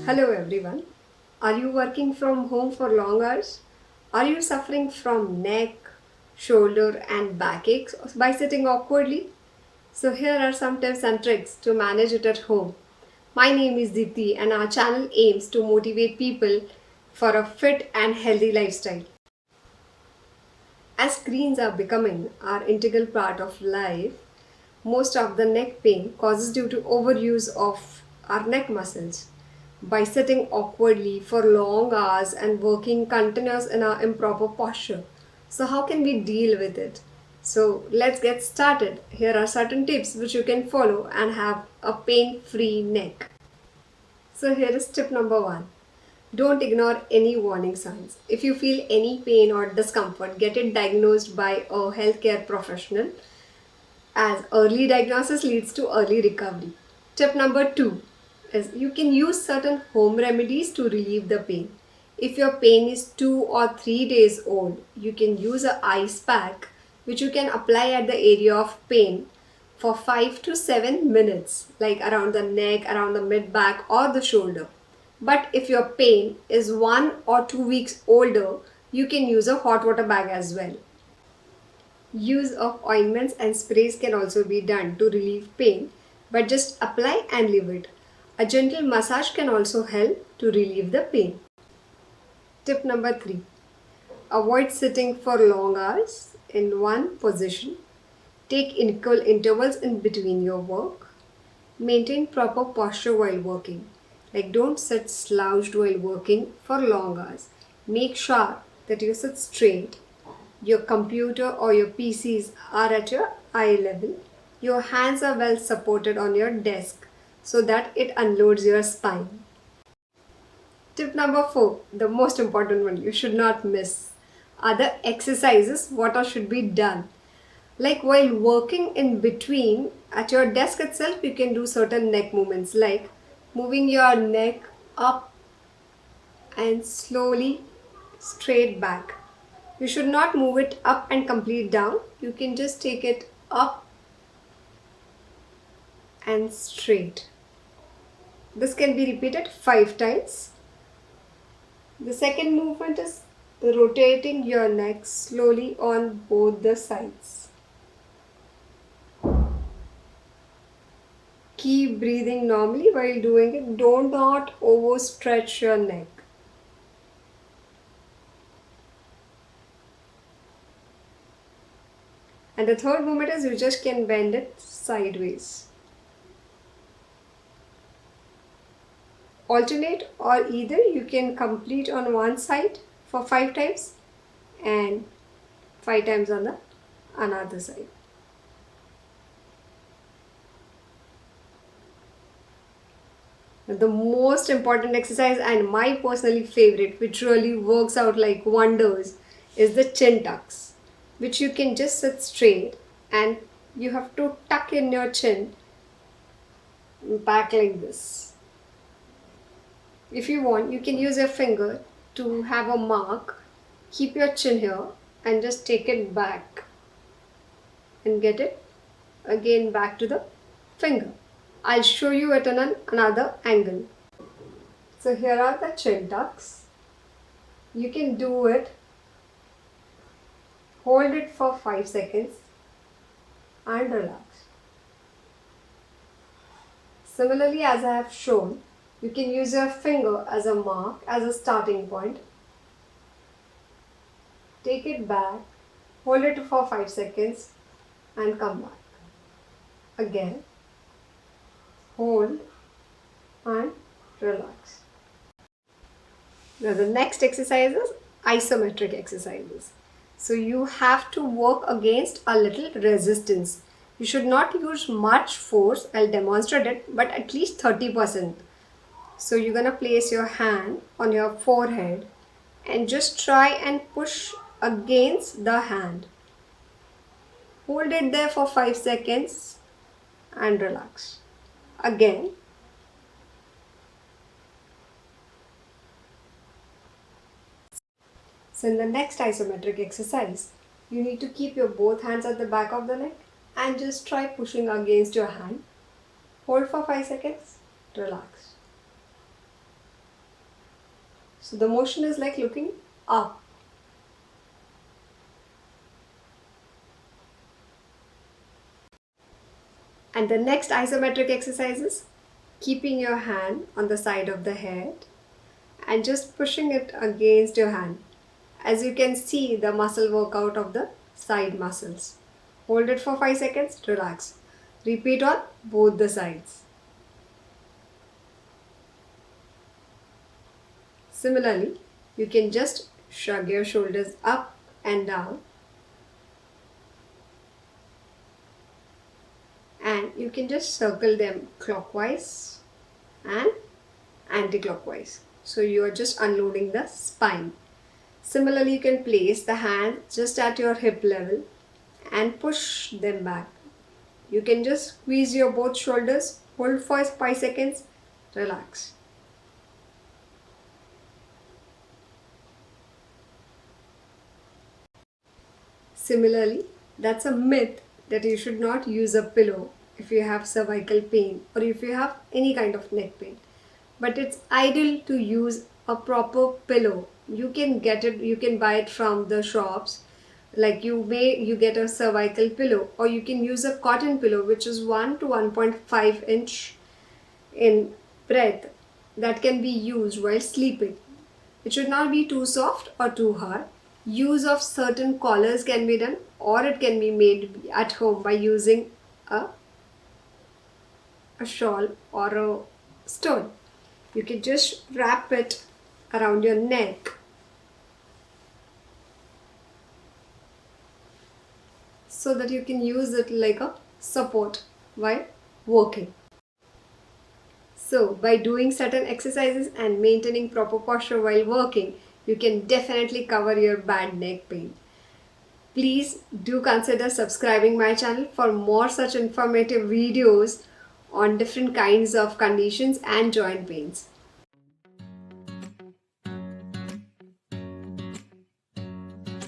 Hello everyone. Are you working from home for long hours? Are you suffering from neck, shoulder and backaches by sitting awkwardly? So here are some tips and tricks to manage it at home. My name is Deepthi and our channel aims to motivate people for a fit and healthy lifestyle. As screens are becoming our integral part of life, most of the neck pain causes due to overuse of our neck muscles. By sitting awkwardly for long hours and working continuous in our improper posture. So how can we deal with it? So let's get started. Here are certain tips which you can follow and have a pain-free neck. So here is tip number 1. Don't ignore any warning signs. If you feel any pain or discomfort, get it diagnosed by a healthcare professional, as early diagnosis leads to early recovery. Tip number 2 is you can use certain home remedies to relieve the pain. If your pain is 2 or 3 days old, you can use an ice pack which you can apply at the area of pain for 5 to 7 minutes, like around the neck, around the mid back or the shoulder. But if your pain is 1 or 2 weeks older, you can use a hot water bag as well. Use of ointments and sprays can also be done to relieve pain, but just apply and leave it. A gentle massage can also help to relieve the pain. Tip number 3. Avoid sitting for long hours in one position. Take equal intervals in between your work. Maintain proper posture while working. Like don't sit slouched while working for long hours. Make sure that you sit straight. Your computer or your PCs are at your eye level. Your hands are well supported on your desk so that it unloads your spine. Tip number 4, the most important one you should not miss, are the exercises what should be done. Like while working in between at your desk itself, you can do certain neck movements like moving your neck up and slowly straight back. You should not move it up and complete down. You can just take it up and straight. This can be repeated 5 times. The second movement is rotating your neck slowly on both the sides. Keep breathing normally while doing it. Do not overstretch your neck. And the third movement is you just can bend it sideways. Alternate or either you can complete on one side for 5 times and 5 times on the another side. The most important exercise and my personally favorite, which really works out like wonders, is the chin tucks, which you can just sit straight and you have to tuck in your chin back like this. If you want, you can use your finger to have a mark. Keep your chin here and just take it back and get it again back to the finger. I'll show you it in another angle. So here are the chin tucks. You can do it. Hold it for 5 seconds and relax. Similarly, as I have shown, you can use your finger as a mark, as a starting point. Take it back, hold it for 5 seconds and come back. Again, hold and relax. Now the next exercise is isometric exercises. So you have to work against a little resistance. You should not use much force. I'll demonstrate it, but at least 30%. So you're going to place your hand on your forehead and just try and push against the hand. Hold it there for 5 seconds and relax. Again. So in the next isometric exercise, you need to keep your both hands at the back of the neck and just try pushing against your hand. Hold for 5 seconds, relax. So the motion is like looking up. And the next isometric exercise is keeping your hand on the side of the head and just pushing it against your hand. As you can see the muscle workout of the side muscles. Hold it for 5 seconds, relax. Repeat on both the sides. Similarly, you can just shrug your shoulders up and down. And you can just circle them clockwise and anti-clockwise. So you are just unloading the spine. Similarly, you can place the hand just at your hip level and push them back. You can just squeeze your both shoulders, hold for 5 seconds, relax. Similarly, that's a myth that you should not use a pillow if you have cervical pain or if you have any kind of neck pain. But it's ideal to use a proper pillow. You can get it, you can buy it from the shops. Like you get a cervical pillow, or you can use a cotton pillow which is 1 to 1.5 inch in breadth that can be used while sleeping. It should not be too soft or too hard. Use of certain collars can be done, or it can be made at home by using a shawl or a stone. You can just wrap it around your neck so that you can use it like a support while working. So by doing certain exercises and maintaining proper posture while working, you can definitely cover your bad neck pain. Please do consider subscribing my channel for more such informative videos on different kinds of conditions and joint pains.